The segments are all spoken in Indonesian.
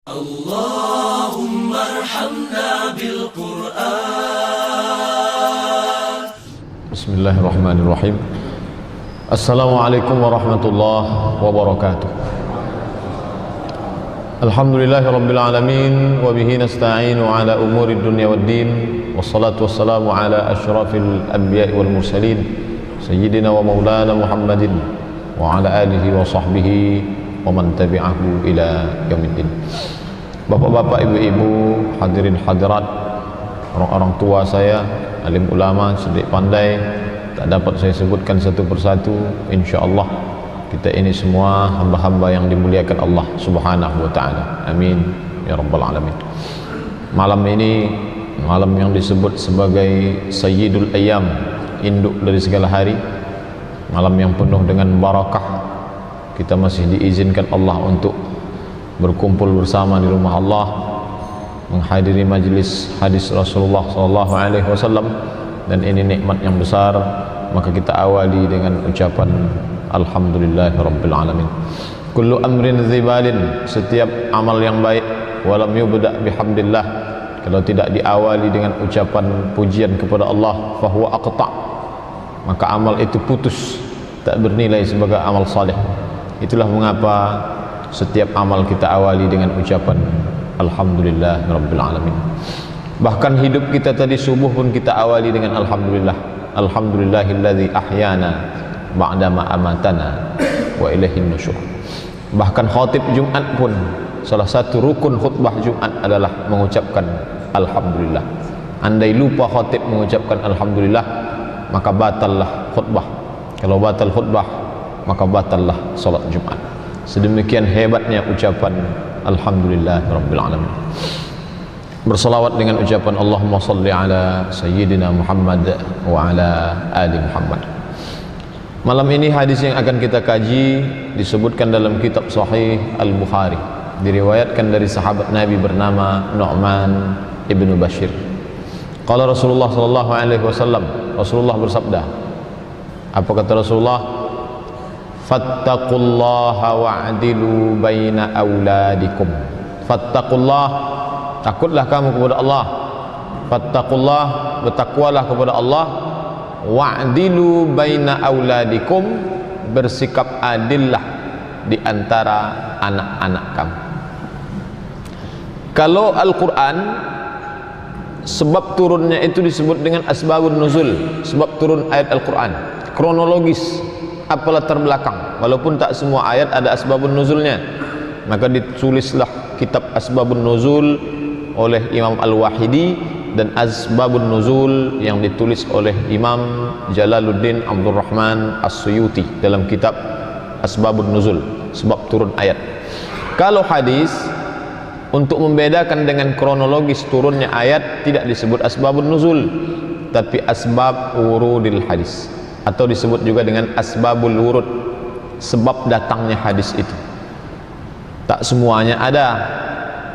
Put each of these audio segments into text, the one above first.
اللهم ارحمنا بالقرآن. بسم الله الرحمن الرحيم. السلام عليكم ورحمة الله وبركاته. الحمد لله رب العالمين وبه نستعين على أمور الدنيا والدين والصلاة والسلام على أشرف الأنبياء والمرسلين سيدنا ومولانا محمد وعلى آله وصحبه ومن tabi'ahu ila yaumiddin. Bapak-bapak, ibu-ibu, hadirin hadirat, orang-orang tua saya, alim ulama, cerdik pandai, tak dapat saya sebutkan satu persatu. Insyaallah kita ini semua hamba-hamba yang dimuliakan Allah Subhanahu wa taala. Amin ya rabbal alamin. Malam ini malam yang disebut sebagai Sayyidul Ayyam, induk dari segala hari, malam yang penuh dengan barakah. Kita masih diizinkan Allah untuk berkumpul bersama di rumah Allah, menghadiri majlis hadis Rasulullah SAW, dan ini nikmat yang besar. Maka kita awali dengan ucapan Alhamdulillahirabbil alamin. Kullu amrin dzibalin, setiap amal yang baik, walam yubda bihamdillah, kalau tidak diawali dengan ucapan pujian kepada Allah, fahuwa aqta', maka amal itu putus, tak bernilai sebagai amal saleh. Itulah mengapa setiap amal kita awali dengan ucapan Alhamdulillah Rabbil Alamin. Bahkan hidup kita tadi subuh pun kita awali dengan Alhamdulillah. Alhamdulillahilladzi ahyana ba'dama amatana wa ilaihin nusyur. Bahkan khatib Jumat pun, salah satu rukun khutbah Jumat adalah mengucapkan Alhamdulillah. Andai lupa khatib mengucapkan Alhamdulillah, maka batallah khutbah. Kalau batal khutbah, maka batallah salat Jumat. Sedemikian hebatnya ucapan Alhamdulillah Rabbil Alamin. Bersalawat dengan ucapan Allahumma salli ala Sayyidina Muhammad wa ala ali Muhammad. Malam ini hadis yang akan kita kaji disebutkan dalam kitab Sahih Al-Bukhari, diriwayatkan dari sahabat Nabi bernama Nu'man ibnu Bashir. Qala Rasulullah sallallahu alaihi wasallam, Rasulullah bersabda. Apa kata Rasulullah? Fattaqullaha wa'dilu baina auladikum. Fattaqullah, takutlah kamu kepada Allah. Fattaqullah, bertakwalah kepada Allah. Wa'dilu baina auladikum, bersikap adillah di antara anak-anak kamu. Kalau Al-Quran, sebab turunnya itu disebut dengan asbabun nuzul, sebab turun ayat Al-Quran, kronologis, apa latar belakang, walaupun tak semua ayat ada asbabun nuzulnya. Maka ditulislah kitab Asbabun Nuzul oleh Imam Al-Wahidi dan Asbabun Nuzul yang ditulis oleh Imam Jalaluddin Abdul Rahman As-Suyuti dalam kitab Asbabun Nuzul, sebab turun ayat. Kalau hadis, untuk membedakan dengan kronologis turunnya ayat, tidak disebut Asbabun Nuzul, tapi asbab wurudil hadis, atau disebut juga dengan asbabul wurud, sebab datangnya hadis itu. Tak semuanya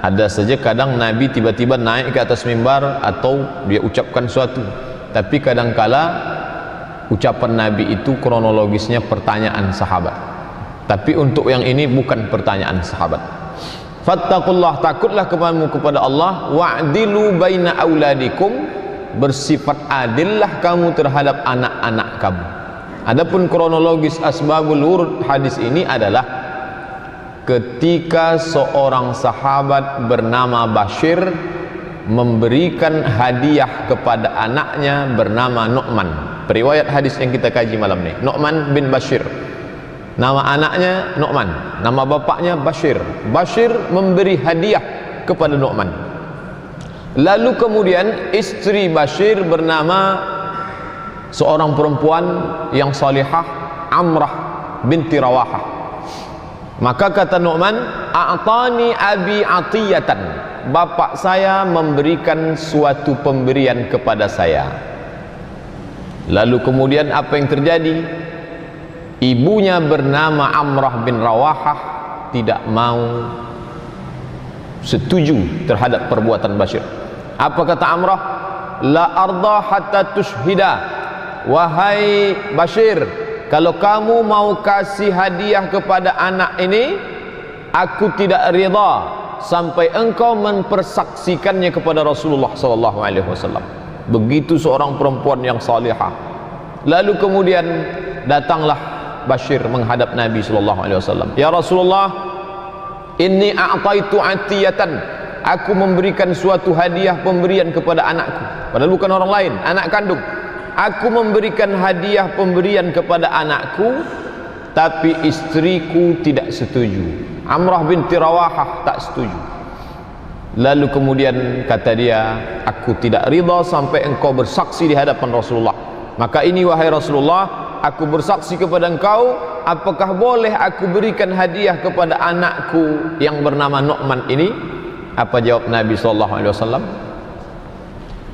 ada saja kadang Nabi tiba-tiba naik ke atas mimbar atau dia ucapkan suatu, tapi kadangkala ucapan Nabi itu kronologisnya pertanyaan sahabat. Tapi untuk yang ini bukan pertanyaan sahabat. Fattaqullah, takutlah kepadamu kepada Allah. Wa'dilu baina auladikum, bersifat adillah kamu terhadap anak-anak kamu. Adapun kronologis asbabul wurud hadis ini adalah ketika seorang sahabat bernama Bashir memberikan hadiah kepada anaknya bernama Nu'man. Periwayat hadis yang kita kaji malam ini, Nu'man bin Bashir. Nama anaknya Nu'man, nama bapaknya Bashir. Bashir memberi hadiah kepada Nu'man. Lalu kemudian istri Bashir bernama seorang perempuan yang salihah, Amrah binti Rawahah. Maka kata Nu'man, a'tani abi atiyatan, bapak saya memberikan suatu pemberian kepada saya. Lalu kemudian apa yang terjadi? Ibunya bernama Amrah bin Rawahah tidak mau setuju terhadap perbuatan Bashir. Apa kata Amrah? La arda hatta tushhida, wahai Bashir, kalau kamu mau kasih hadiah kepada anak ini, aku tidak ridha sampai engkau mempersaksikannya kepada Rasulullah sallallahu alaihi wasallam. Begitu seorang perempuan yang salihah. Lalu kemudian datanglah Bashir menghadap Nabi sallallahu alaihi wasallam. Ya Rasulullah, inni a'taitu atiyatan. Aku memberikan suatu hadiah pemberian kepada anakku. Padahal bukan orang lain, anak kandung. Aku memberikan hadiah pemberian kepada anakku, tapi istriku tidak setuju. Amrah binti Rawahah tak setuju. Lalu kemudian kata dia, aku tidak ridha sampai engkau bersaksi di hadapan Rasulullah. Maka ini wahai Rasulullah, aku bersaksi kepada engkau, apakah boleh aku berikan hadiah kepada anakku yang bernama Nu'man ini? Apa jawab Nabi SAW?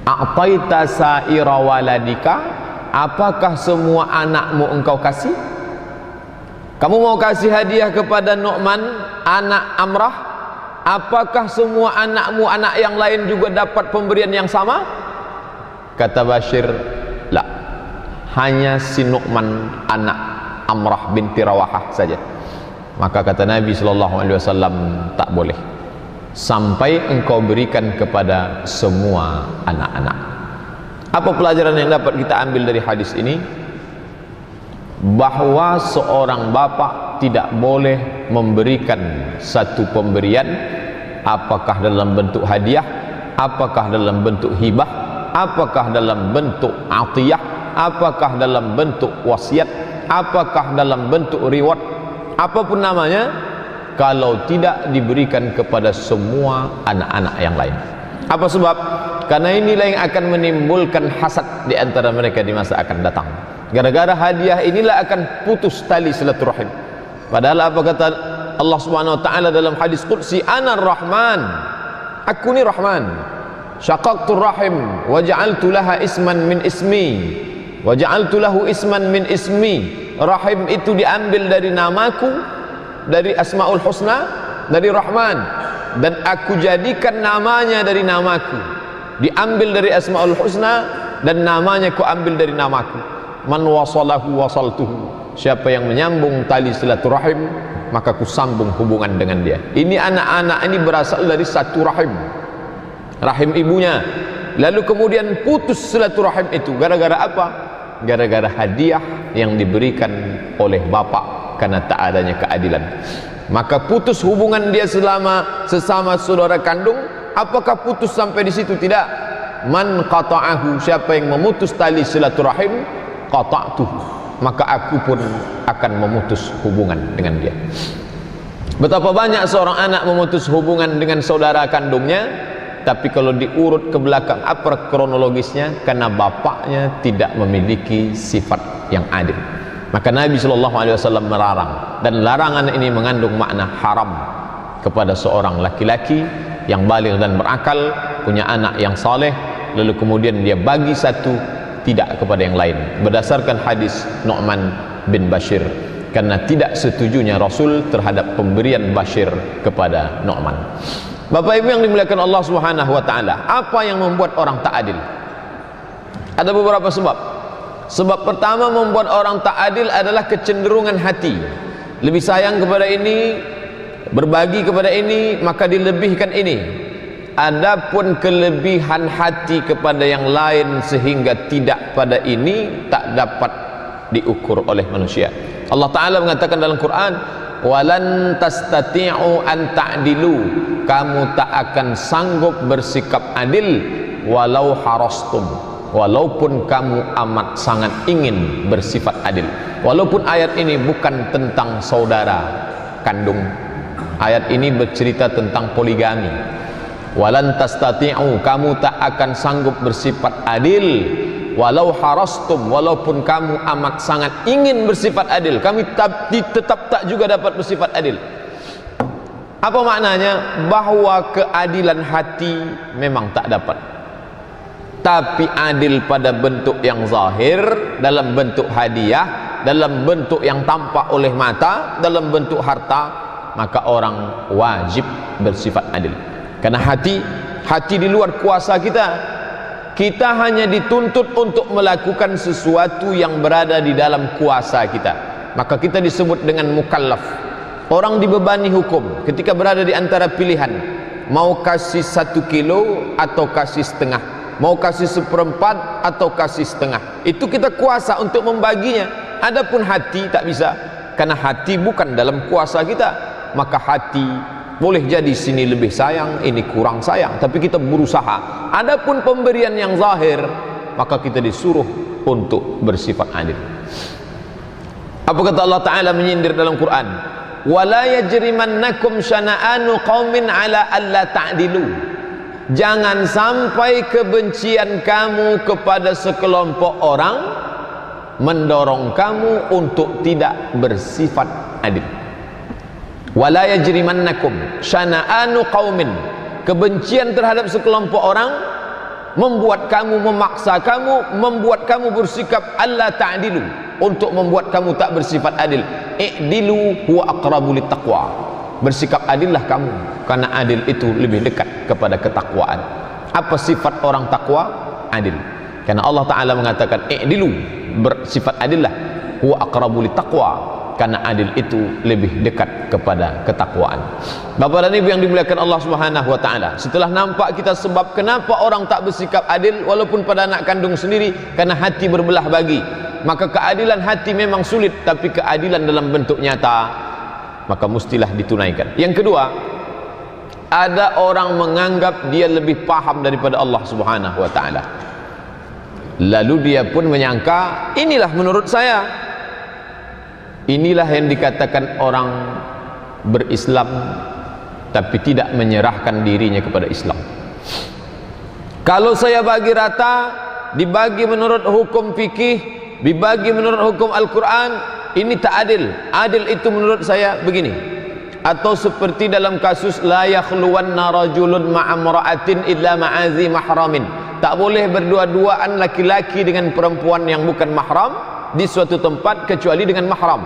A'taita sa'ira waladika, apakah semua anakmu engkau kasih? Kamu mau kasih hadiah kepada Nu'man, anak Amrah? Apakah semua anakmu, anak yang lain juga dapat pemberian yang sama? Kata Bashir, la, hanya si Nu'man anak Amrah binti Rawahah saja. Maka kata Nabi SAW, tak boleh sampai engkau berikan kepada semua anak-anak. Apa pelajaran yang dapat kita ambil dari hadis ini? Bahwa seorang bapak tidak boleh memberikan satu pemberian, apakah dalam bentuk hadiah, apakah dalam bentuk hibah, apakah dalam bentuk atiyah, apakah dalam bentuk wasiat, apakah dalam bentuk reward, apapun namanya, kalau tidak diberikan kepada semua anak-anak yang lain. Apa sebab? Karena inilah yang akan menimbulkan hasad di antara mereka di masa akan datang. Gara-gara hadiah inilah akan putus tali silaturahim. Padahal apa kata Allah Subhanahu wa taala dalam hadis qudsi, Ana Rahman, aku ni Rahman, syaqaqtu rahim wa ja'altu laha isman min ismi wa ja'altu lahu isman min ismi. Rahim itu diambil dari namaku, dari Asmaul Husna, dari Rahman, dan aku jadikan namanya dari namaku, diambil dari Asmaul Husna, dan namanya ku ambil dari namaku. Man wasalahu wasaltuhu, siapa yang menyambung tali silaturahim, maka ku sambung hubungan dengan dia. Ini anak-anak ini berasal dari satu rahim, rahim ibunya. Lalu kemudian putus silaturahim itu gara-gara apa? Gara-gara hadiah yang diberikan oleh bapak karena tak adanya keadilan. Maka putus hubungan dia sesama saudara kandung. Apakah putus sampai di situ? Tidak. Man qata'ahu, siapa yang memutus tali silaturahim, qata'tuhu, maka aku pun akan memutus hubungan dengan dia. Betapa banyak seorang anak memutus hubungan dengan saudara kandungnya, tapi kalau diurut ke belakang apa kronologisnya, karena bapaknya tidak memiliki sifat yang adil. Maka Nabi SAW melarang, dan larangan ini mengandung makna haram kepada seorang laki-laki yang baligh dan berakal, punya anak yang saleh, lalu kemudian dia bagi satu tidak kepada yang lain, berdasarkan hadis Nu'man bin Bashir, karena tidak setujunya Rasul terhadap pemberian Bashir kepada Nu'man. Bapak Ibu yang dimuliakan Allah Subhanahu wa taala, apa yang membuat orang tak adil? Ada beberapa sebab. Sebab pertama membuat orang tak adil adalah kecenderungan hati. Lebih sayang kepada ini, berbagi kepada ini, maka dilebihkan ini. Adapun kelebihan hati kepada yang lain sehingga tidak pada ini, tak dapat diukur oleh manusia. Allah Ta'ala mengatakan dalam Quran, walan tastati'u an ta'dilu, kamu tak akan sanggup bersikap adil walau harastum, walaupun kamu amat sangat ingin bersifat adil. Walaupun ayat ini bukan tentang saudara kandung, ayat ini bercerita tentang poligami. Walan tastati'u, kamu tak akan sanggup bersifat adil walau harastum, walaupun kamu amat sangat ingin bersifat adil, kami tetap tak juga dapat bersifat adil. Apa maknanya? Bahwa keadilan hati memang tak dapat, tapi adil pada bentuk yang zahir, dalam bentuk hadiah, dalam bentuk yang tampak oleh mata, dalam bentuk harta, maka orang wajib bersifat adil. Karena hati di luar kuasa kita. Kita hanya dituntut untuk melakukan sesuatu yang berada di dalam kuasa kita. Maka kita disebut dengan mukallaf. Orang dibebani hukum ketika berada di antara pilihan. mau kasih 1 kilo atau kasih setengah, mau kasih 1/4 atau kasih setengah. Itu kita kuasa untuk membaginya. Adapun hati tak bisa, karena hati bukan dalam kuasa kita. Maka hati boleh jadi sini lebih sayang, ini kurang sayang, tapi kita berusaha. Adapun pemberian yang zahir, maka kita disuruh untuk bersifat adil. Apa kata Allah Ta'ala menyindir dalam Quran? Wala yajrimannakum syana'anu qaumin ala alla ta'dilu. Jangan sampai kebencian kamu kepada sekelompok orang mendorong kamu untuk tidak bersifat adil. Wala yajrimannakum syana'anu qaumin. Kebencian terhadap sekelompok orang membuat kamu, memaksa kamu, membuat kamu bersikap alla ta'dilu, untuk membuat kamu tak bersifat adil. I'dilu huwa aqrabu littaqwa. Bersikap adillah kamu, karena adil itu lebih dekat kepada ketakwaan. Apa sifat orang takwa? Adil. Karena Allah Ta'ala mengatakan i'dilu, bersifat adillah, huwa aqrabu littaqwa, karena adil itu lebih dekat kepada ketakwaan. Bapak dan Ibu yang dimuliakan Allah Subhanahu wa Ta'ala, setelah nampak kita sebab kenapa orang tak bersikap adil walaupun pada anak kandung sendiri, karena hati berbelah bagi. Maka keadilan hati memang sulit, tapi keadilan dalam bentuk nyata maka mestilah ditunaikan. Yang kedua, ada orang menganggap dia lebih paham daripada Allah Subhanahu wa Ta'ala, lalu dia pun menyangka inilah menurut saya. Inilah yang dikatakan orang berislam tapi tidak menyerahkan dirinya kepada Islam. Kalau saya bagi rata, dibagi menurut hukum fikih, dibagi menurut hukum Al-Quran, ini tak adil. Adil itu menurut saya begini. Atau seperti dalam kasus la yakhluwanna rajulun ma'amra'atin illa ma'azi mahramin. Tak boleh berdua-duaan laki-laki dengan perempuan yang bukan mahram di suatu tempat kecuali dengan mahram.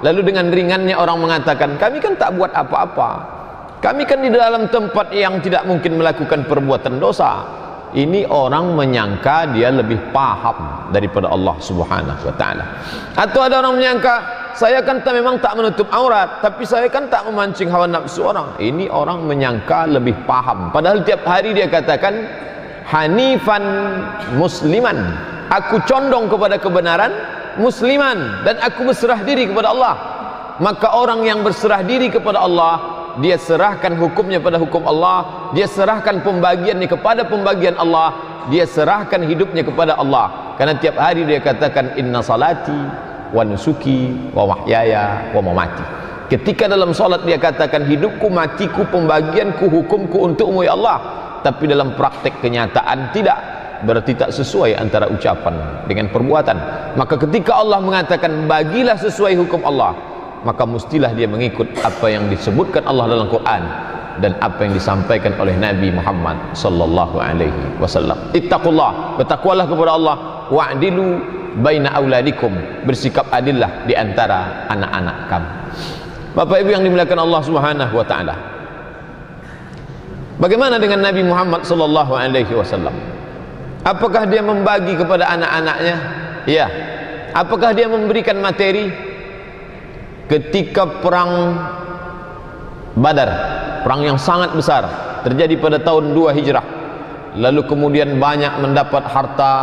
Lalu dengan ringannya orang mengatakan, kami kan tak buat apa-apa, kami kan di dalam tempat yang tidak mungkin melakukan perbuatan dosa. Ini orang menyangka dia lebih paham daripada Allah Subhanahu wa Ta'ala. Atau ada orang menyangka, saya kan memang tak menutup aurat, tapi saya kan tak memancing hawa nafsu orang. Ini orang menyangka lebih paham, padahal tiap hari dia katakan hanifan musliman, aku condong kepada kebenaran, musliman, dan aku berserah diri kepada Allah. Maka orang yang berserah diri kepada Allah, dia serahkan hukumnya pada hukum Allah, dia serahkan pembagiannya kepada pembagian Allah, dia serahkan hidupnya kepada Allah. Karena tiap hari dia katakan inna salati wa nusuki wa mahyaya wa mamati. Ketika dalam salat dia katakan hidupku, matiku, pembagianku, hukumku untukmu ya Allah. Tapi dalam praktek kenyataan tidak, berarti tak sesuai antara ucapan dengan perbuatan. Maka ketika Allah mengatakan bagilah sesuai hukum Allah, maka mestilah dia mengikut apa yang disebutkan Allah dalam Quran dan apa yang disampaikan oleh Nabi Muhammad sallallahu alaihi wasallam. Ittaqullah, bertakwalah kepada Allah, wa'dilu baina auladikum, bersikap adillah di antara anak-anak kamu. Bapak Ibu yang dimuliakan Allah Subhanahu wa Ta'ala, bagaimana dengan Nabi Muhammad sallallahu alaihi wasallam? Apakah dia membagi kepada anak-anaknya? Ya. Apakah dia memberikan materi? Ketika perang Badar, perang yang sangat besar, terjadi pada tahun 2 Hijrah, lalu kemudian banyak mendapat harta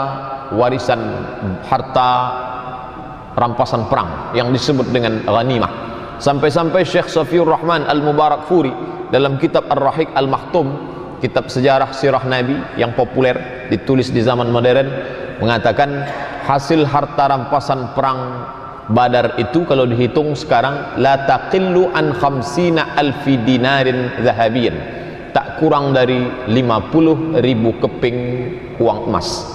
warisan, harta rampasan perang yang disebut dengan ghanimah. Sampai-sampai Syekh Safiur Rahman Al-Mubarakfuri dalam kitab Ar-Rahiq Al-Maktum, kitab sejarah sirah Nabi yang populer ditulis di zaman modern, mengatakan hasil harta rampasan perang Badar itu kalau dihitung sekarang la taqillu an khamsina alfi dinarin zahabiyin, tak kurang dari 50.000 keping uang emas.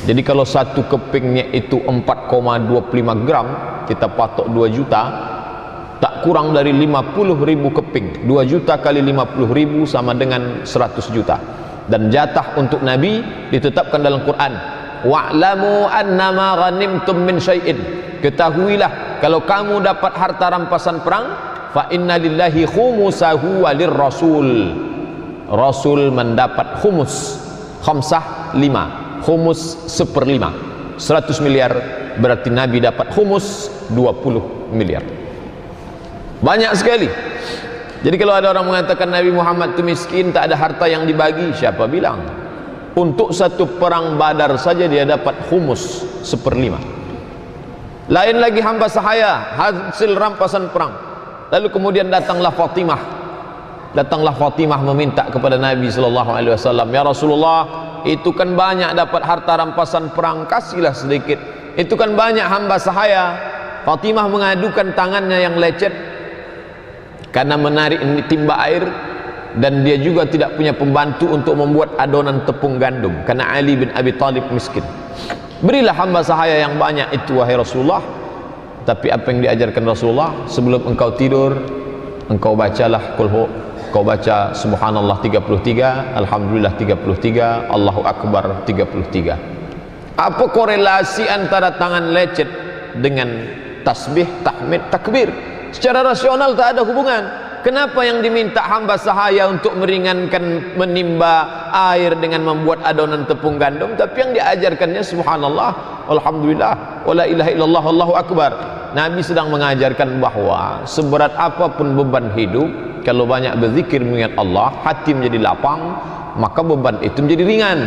Jadi kalau satu kepingnya itu 4,25 gram, kita patok 2 juta, tak kurang dari 50.000 keping. 2 juta kali 50.000 sama dengan 100 juta. Dan jatah untuk Nabi ditetapkan dalam Quran, wa'lamu annama ghanimtum min syai'in, ketahuilah kalau kamu dapat harta rampasan perang, fa inna lillahi khumusahu walir rasul, rasul mendapat khumus, khamsah 5, khumus 1/5, 100 miliar, berarti Nabi dapat khumus 20 miliar. Banyak sekali. Jadi kalau ada orang mengatakan Nabi Muhammad itu miskin, tak ada harta yang dibagi, siapa bilang? Untuk satu perang Badar saja dia dapat khumus 1/5. Lain lagi hamba sahaya hasil rampasan perang. Lalu kemudian datanglah Fatimah meminta kepada Nabi SAW, ya Rasulullah, itu kan banyak dapat harta rampasan perang, kasihlah sedikit. Itu kan banyak hamba sahaya. Fatimah mengadukan tangannya yang lecet karena menarik timba air, dan dia juga tidak punya pembantu untuk membuat adonan tepung gandum karena Ali bin Abi Thalib miskin. Berilah hamba sahaya yang banyak itu wahai Rasulullah. Tapi apa yang diajarkan Rasulullah, sebelum engkau tidur engkau bacalah kulhu, kau baca subhanallah 33, alhamdulillah 33, Allahu akbar 33. Apa korelasi antara tangan lecet dengan tasbih, tahmid, takbir? Secara rasional tak ada hubungan. Kenapa yang diminta hamba sahaya untuk meringankan menimba air dengan membuat adonan tepung gandum, tapi yang diajarkannya subhanallah, alhamdulillah, wala ilaha illallah, Allahu akbar. Nabi sedang mengajarkan bahwa seberat apapun beban hidup, kalau banyak berzikir mengingat Allah, hati menjadi lapang, maka beban itu menjadi ringan.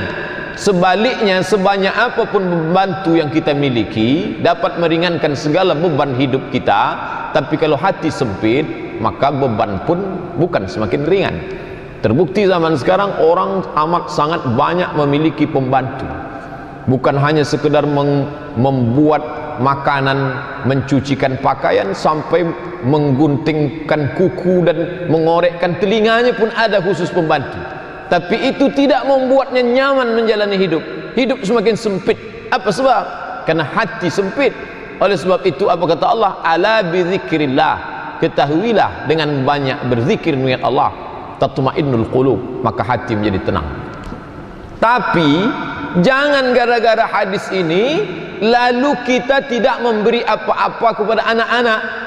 Sebaliknya, sebanyak apapun pembantu yang kita miliki dapat meringankan segala beban hidup kita, tapi kalau hati sempit, maka beban pun bukan semakin ringan. Terbukti zaman sekarang orang amat sangat banyak memiliki pembantu, bukan hanya sekedar membuat makanan, mencucikan pakaian, sampai mengguntingkan kuku dan mengorekkan telinganya pun ada khusus pembantu. Tapi itu tidak membuatnya nyaman menjalani hidup. Hidup semakin sempit. Apa sebab? Karena hati sempit. Oleh sebab itu apa kata Allah? Ala bizikrillah, ketahuilah dengan banyak berzikir mengingat Allah, tatmainnul qulub, maka hati menjadi tenang. Tapi jangan gara-gara hadis ini lalu kita tidak memberi apa-apa kepada anak-anak.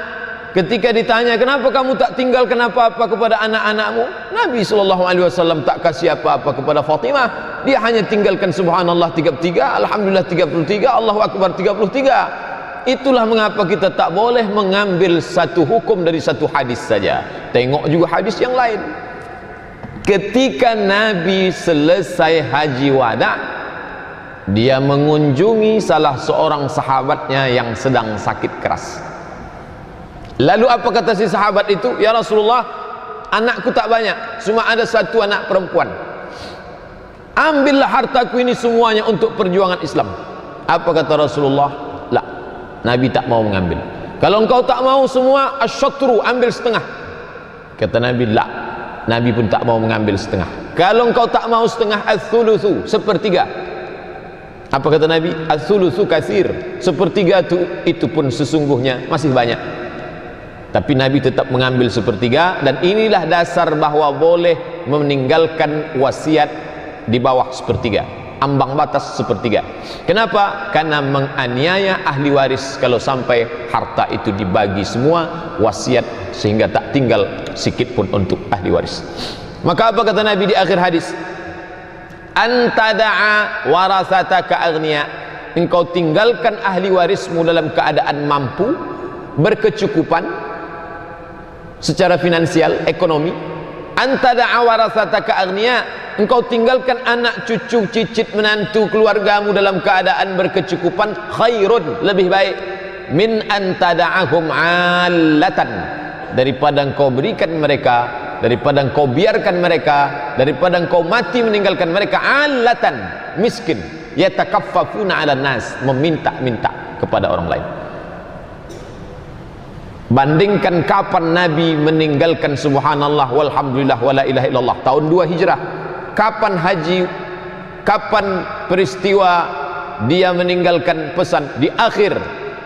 Ketika ditanya, kenapa kamu tak tinggalkan apa-apa kepada anak-anakmu? Nabi SAW tak kasih apa-apa kepada Fatimah. Dia hanya tinggalkan subhanallah 33, alhamdulillah 33, Allahu akbar 33. Itulah mengapa kita tak boleh mengambil satu hukum dari satu hadis saja. Tengok juga hadis yang lain. Ketika Nabi selesai haji wada', dia mengunjungi salah seorang sahabatnya yang sedang sakit keras. Lalu apa kata si sahabat itu? Ya Rasulullah, anakku tak banyak, cuma ada satu anak perempuan. Ambillah hartaku ini semuanya untuk perjuangan Islam. Apa kata Rasulullah? La, Nabi tak mau mengambil. Kalau engkau tak mau semua, asyatru, ambil setengah. Kata Nabi, la, Nabi pun tak mau mengambil setengah. Kalau engkau tak mau setengah, ats-tsulusu, 1/3. Apa kata Nabi? Ats-tsulusu katsir, 1/3 itu pun sesungguhnya masih banyak. Tapi Nabi tetap mengambil 1/3, dan inilah dasar bahwa boleh meninggalkan wasiat di bawah 1/3, ambang batas 1/3. Kenapa? Karena menganiaya ahli waris kalau sampai harta itu dibagi semua wasiat sehingga tak tinggal sikit pun untuk ahli waris. Maka apa kata Nabi di akhir hadis? Antada'a warasataka aghniya, engkau tinggalkan ahli warismu dalam keadaan mampu, berkecukupan secara finansial, ekonomi. Antada'a warasataka aghniya, engkau tinggalkan anak cucu cicit menantu keluargamu dalam keadaan berkecukupan, khairun, lebih baik, min antada'ahum 'allatan, daripada engkau berikan mereka, daripada engkau biarkan mereka, daripada engkau mati meninggalkan mereka 'allatan, miskin, yatakaffafuna 'alan nas, meminta-minta kepada orang lain. Bandingkan kapan Nabi meninggalkan subhanallah walhamdulillah wala ilaha illallah, tahun 2 Hijrah. Kapan haji, kapan peristiwa dia meninggalkan pesan? Di akhir,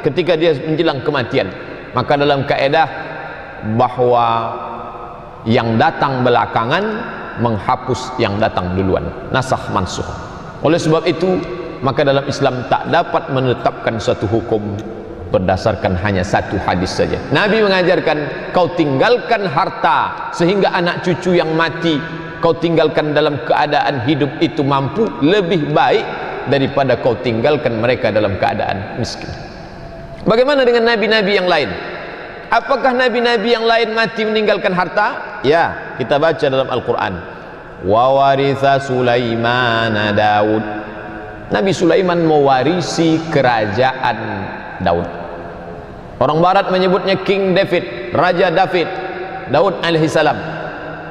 ketika dia menjelang kematian. Maka dalam kaedah bahwa yang datang belakangan menghapus yang datang duluan, nasakh mansukh. Oleh sebab itu, maka dalam Islam tak dapat menetapkan suatu hukum berdasarkan hanya satu hadis saja. Nabi mengajarkan, kau tinggalkan harta sehingga anak cucu yang mati kau tinggalkan dalam keadaan hidup itu mampu, lebih baik daripada kau tinggalkan mereka dalam keadaan miskin. Bagaimana dengan nabi-nabi yang lain? Apakah nabi-nabi yang lain mati meninggalkan harta? Ya, kita baca dalam Al-Quran. Wa waritha Sulaiman Daud. Nabi Sulaiman mewarisi kerajaan Daud. Orang barat menyebutnya King David, Raja David, Daud alaihissalam.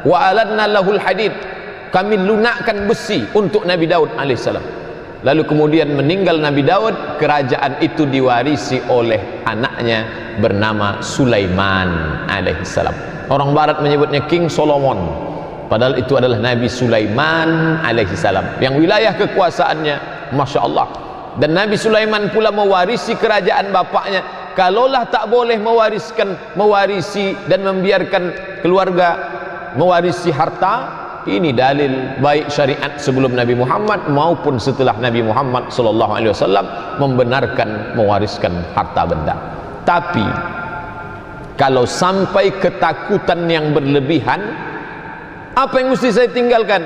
Wa aladna lahul hadid. Kami lunakkan besi untuk Nabi Daud alaihissalam. Lalu kemudian meninggal Nabi Daud, kerajaan itu diwarisi oleh anaknya bernama Sulaiman alaihissalam. Orang barat menyebutnya King Solomon, padahal itu adalah Nabi Sulaiman alaihissalam yang wilayah kekuasaannya Masya Allah. Dan Nabi Sulaiman pula mewarisi kerajaan bapaknya. Kalaulah tak boleh mewarisi dan membiarkan keluarga mewarisi harta, ini dalil baik syariat sebelum Nabi Muhammad maupun setelah Nabi Muhammad SAW membenarkan mewariskan harta benda. Tapi kalau sampai ketakutan yang berlebihan, apa yang mesti saya tinggalkan?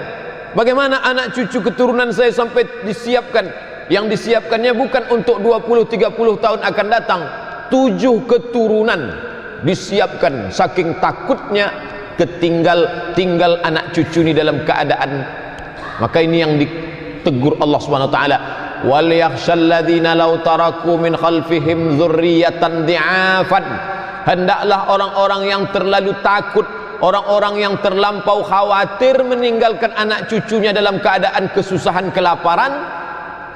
Bagaimana anak cucu keturunan saya sampai disiapkan? Yang disiapkannya bukan untuk 20-30 tahun akan datang, 7 keturunan disiapkan, saking takutnya tinggal anak cucu ini dalam keadaan. Maka ini yang ditegur Allah Subhanahu wa taala, wal yakhshal ladzina law taraku min khalfihim dzurriyyatan dhi'afan. Hendaklah orang-orang yang terlalu takut, orang-orang yang terlampau khawatir meninggalkan anak cucunya dalam keadaan kesusahan, kelaparan,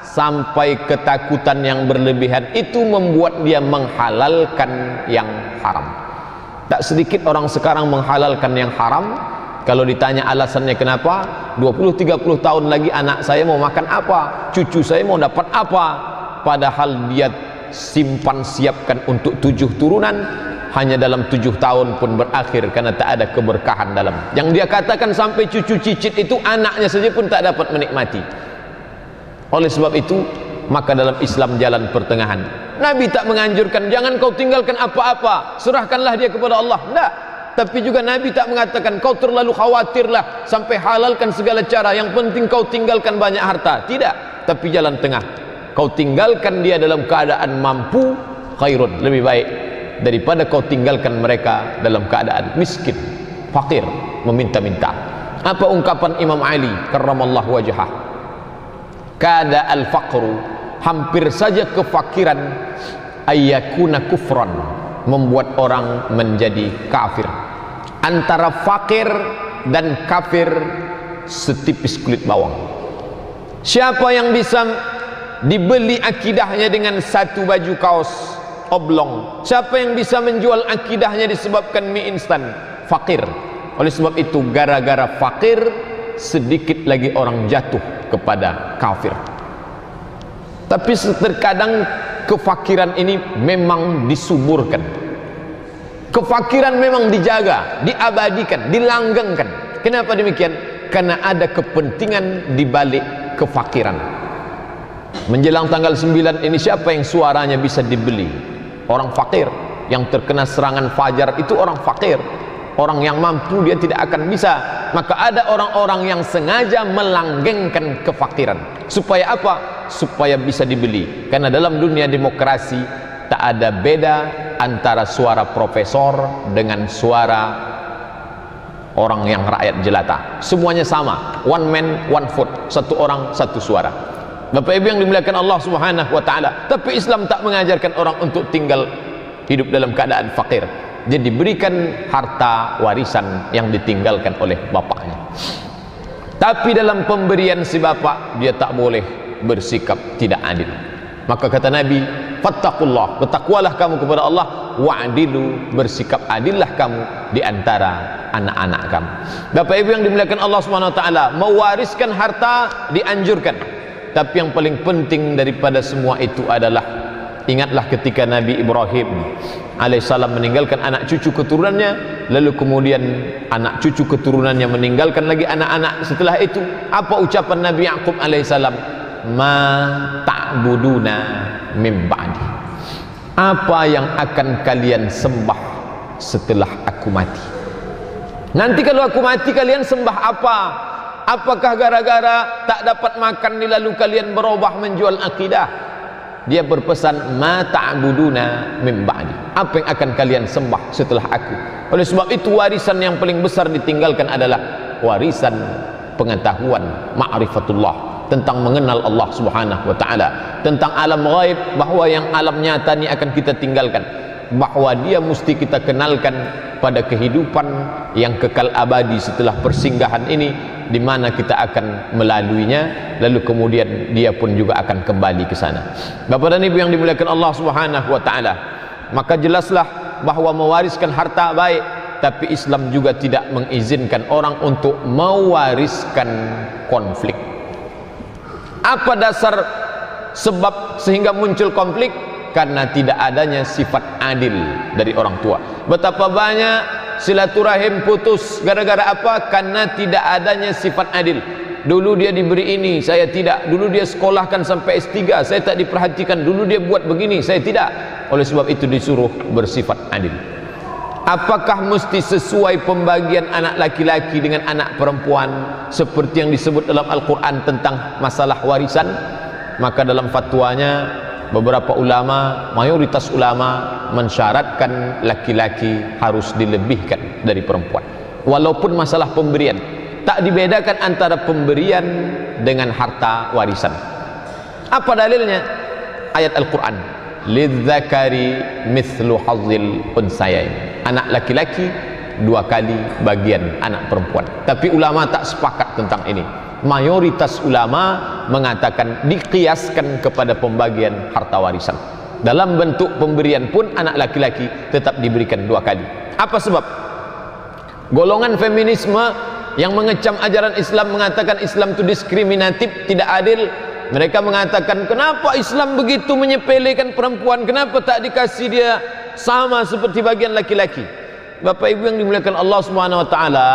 sampai ketakutan yang berlebihan itu membuat dia menghalalkan yang haram. Tak sedikit orang sekarang menghalalkan yang haram. Kalau ditanya alasannya kenapa, 20-30 tahun lagi anak saya mau makan apa, cucu saya mau dapat apa, padahal dia siapkan untuk 7 turunan, hanya dalam 7 tahun pun berakhir karena tak ada keberkahan dalam. Yang dia katakan sampai cucu cicit itu anaknya saja pun tak dapat menikmati. Oleh sebab itu, maka dalam Islam jalan pertengahan. Nabi tak menganjurkan jangan kau tinggalkan apa-apa, serahkanlah dia kepada Allah. Tidak. Tapi juga Nabi tak mengatakan kau terlalu khawatirlah sampai halalkan segala cara, yang penting kau tinggalkan banyak harta. Tidak. Tapi jalan tengah, kau tinggalkan dia dalam keadaan mampu, khairun, lebih baik daripada kau tinggalkan mereka dalam keadaan miskin, fakir, meminta-minta. Apa ungkapan Imam Ali karramallahu wajhah? Kada al-faqru, hampir saja kefakiran, ayyakuna kufran, membuat orang menjadi kafir. Antara fakir dan kafir setipis kulit bawang. Siapa yang bisa dibeli akidahnya dengan satu baju kaos oblong? Siapa yang bisa menjual akidahnya disebabkan mie instan? Fakir. Oleh sebab itu, gara-gara fakir sedikit lagi orang jatuh kepada kafir. Tapi terkadang kefakiran ini memang disuburkan, kefakiran memang dijaga, diabadikan, dilanggengkan. Kenapa demikian? Karena ada kepentingan di balik kefakiran. Menjelang tanggal 9 ini, siapa yang suaranya bisa dibeli? Orang fakir. Yang terkena serangan fajar itu orang fakir. Orang yang mampu dia tidak akan bisa. Maka ada orang-orang yang sengaja melanggengkan kefakiran. Supaya apa? Supaya bisa dibeli. Karena dalam dunia demokrasi tak ada beda antara suara profesor dengan suara orang yang rakyat jelata. Semuanya sama. One man, one vote. Satu orang, satu suara. Bapak Ibu yang dimuliakan Allah Subhanahu wa taala. Tapi Islam tak mengajarkan orang untuk tinggal hidup dalam keadaan fakir. Dia diberikan harta warisan yang ditinggalkan oleh bapaknya. Tapi dalam pemberian si bapak, dia tak boleh bersikap tidak adil. Maka kata Nabi, fattaqullah, bertakwalah kamu kepada Allah, wa'adilu, bersikap adillah kamu di antara anak-anak kamu. Bapak Ibu yang dimuliakan Allah Subhanahu wa taala, mewariskan harta dianjurkan. Tapi yang paling penting daripada semua itu adalah, ingatlah ketika Nabi Ibrahim alaihissalam meninggalkan anak cucu keturunannya, lalu kemudian anak cucu keturunannya meninggalkan lagi anak-anak setelah itu. Apa ucapan Nabi Yaqub alaihissalam? Ma ta'buduna min ba'di, apa yang akan kalian sembah setelah aku mati? Nanti kalau aku mati kalian sembah apa? Apakah gara-gara tak dapat makan lalu kalian berubah menjual akidah? dia berpesan, ma ta'buduna min ba'di, apa yang akan kalian sembah setelah aku. Oleh sebab itu warisan yang paling besar ditinggalkan adalah warisan pengetahuan, ma'rifatullah, tentang mengenal Allah Subhanahu wa taala, tentang alam ghaib, bahwa yang alam nyata ini akan kita tinggalkan, bahwa dia mesti kita kenalkan pada kehidupan yang kekal abadi setelah persinggahan ini, di mana kita akan melaluinya, lalu kemudian dia pun juga akan kembali ke sana. Bapak dan Ibu yang dimuliakan Allah Subhanahu wa taala, maka jelaslah bahwa mewariskan harta baik, tapi Islam juga tidak mengizinkan orang untuk mewariskan konflik. Apa dasar sebab sehingga muncul konflik? Karena tidak adanya sifat adil dari orang tua. Betapa banyak silaturahim putus gara-gara apa? Karena tidak adanya sifat adil. Dulu dia diberi ini, saya tidak. Dulu dia sekolahkan sampai S3, saya tak diperhatikan. Dulu dia buat begini, saya tidak. Oleh sebab itu disuruh bersifat adil. Apakah mesti sesuai pembagian anak laki-laki dengan anak perempuan seperti yang disebut dalam Al-Quran tentang masalah warisan? Maka dalam fatwanya beberapa ulama, mayoritas ulama mensyaratkan laki-laki harus dilebihkan dari perempuan. Walaupun masalah pemberian tak dibedakan antara pemberian dengan harta warisan. Apa dalilnya? Ayat Al-Quran, lidzakari mithlu hazzil unsayain, anak laki-laki 2 kali bagian anak perempuan. Tapi ulama tak sepakat tentang ini. Mayoritas ulama mengatakan dikiaskan kepada pembagian harta warisan. Dalam bentuk pemberian pun anak laki-laki tetap diberikan 2 kali. Apa sebab? Golongan feminisme yang mengecam ajaran Islam mengatakan Islam itu diskriminatif, tidak adil. Mereka mengatakan, kenapa Islam begitu menyepelekan perempuan, kenapa tak dikasih dia sama seperti bagian laki-laki? Bapak Ibu yang dimuliakan Allah Subhanahu wa taala,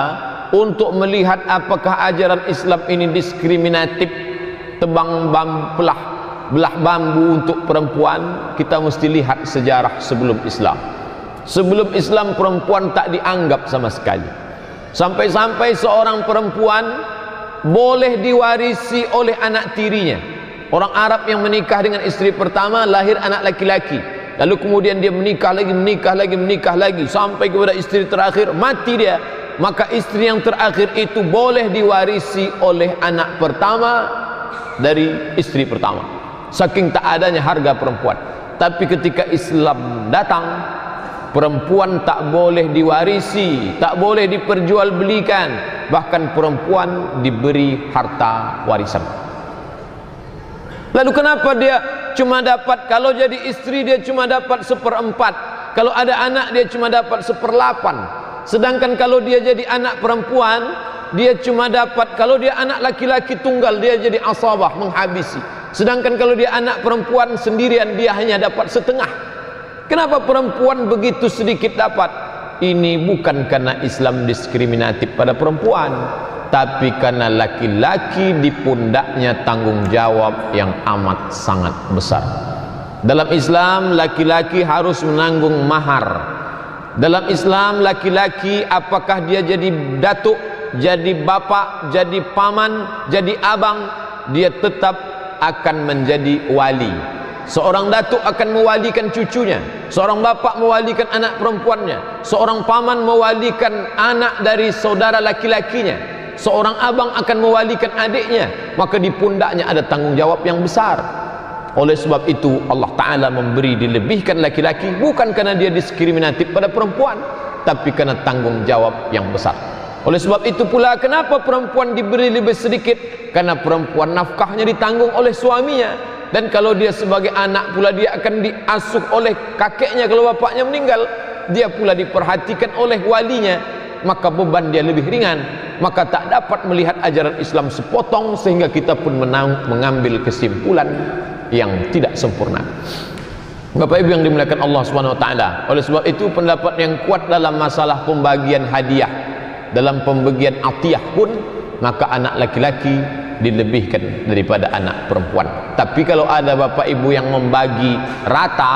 untuk melihat apakah ajaran Islam ini diskriminatif, belah bambu untuk perempuan, kita mesti lihat sejarah sebelum Islam. Sebelum Islam perempuan tak dianggap sama sekali. Sampai-sampai seorang perempuan boleh diwarisi oleh anak tirinya. Orang Arab yang menikah dengan istri pertama lahir anak laki-laki, lalu kemudian dia menikah lagi sampai kepada istri terakhir, mati dia. Maka istri yang terakhir itu boleh diwarisi oleh anak pertama dari istri pertama, saking tak adanya harga perempuan. Tapi ketika Islam datang, perempuan tak boleh diwarisi, tak boleh diperjualbelikan, bahkan perempuan diberi harta warisan. Lalu kenapa dia cuma dapat, kalau jadi istri dia cuma dapat 1/4, kalau ada anak dia cuma dapat 1/8, sedangkan kalau dia jadi anak perempuan dia cuma dapat, kalau dia anak laki-laki tunggal dia jadi asabah, menghabisi, sedangkan kalau dia anak perempuan sendirian dia hanya dapat 1/2. Kenapa perempuan begitu sedikit dapat? Ini bukan karena Islam diskriminatif pada perempuan, tapi karena laki-laki di pundaknya tanggung jawab yang amat sangat besar. Dalam Islam laki-laki harus menanggung mahar. Dalam Islam laki-laki apakah dia jadi datuk, jadi bapak, jadi paman, jadi abang, dia tetap akan menjadi wali. Seorang datuk akan mewalikan cucunya, seorang bapak mewalikan anak perempuannya, seorang paman mewalikan anak dari saudara laki-lakinya, seorang abang akan mewalikan adiknya. Maka di pundaknya ada tanggung jawab yang besar. Oleh sebab itu Allah Ta'ala memberi dilebihkan laki-laki, bukan karena dia diskriminatif pada perempuan, tapi karena tanggung jawab yang besar. Oleh sebab itu pula kenapa perempuan diberi lebih sedikit? Karena perempuan nafkahnya ditanggung oleh suaminya, dan kalau dia sebagai anak pula dia akan diasuh oleh kakeknya kalau bapaknya meninggal, dia pula diperhatikan oleh walinya, maka beban dia lebih ringan. Maka tak dapat melihat ajaran Islam sepotong sehingga kita pun mengambil kesimpulan yang tidak sempurna. Bapak Ibu yang dimuliakan Allah Subhanahu wa taala, oleh sebab itu pendapat yang kuat dalam masalah pembagian hadiah, dalam pembagian atiyah pun, maka anak laki-laki dilebihkan daripada anak perempuan. Tapi kalau ada bapak ibu yang membagi rata,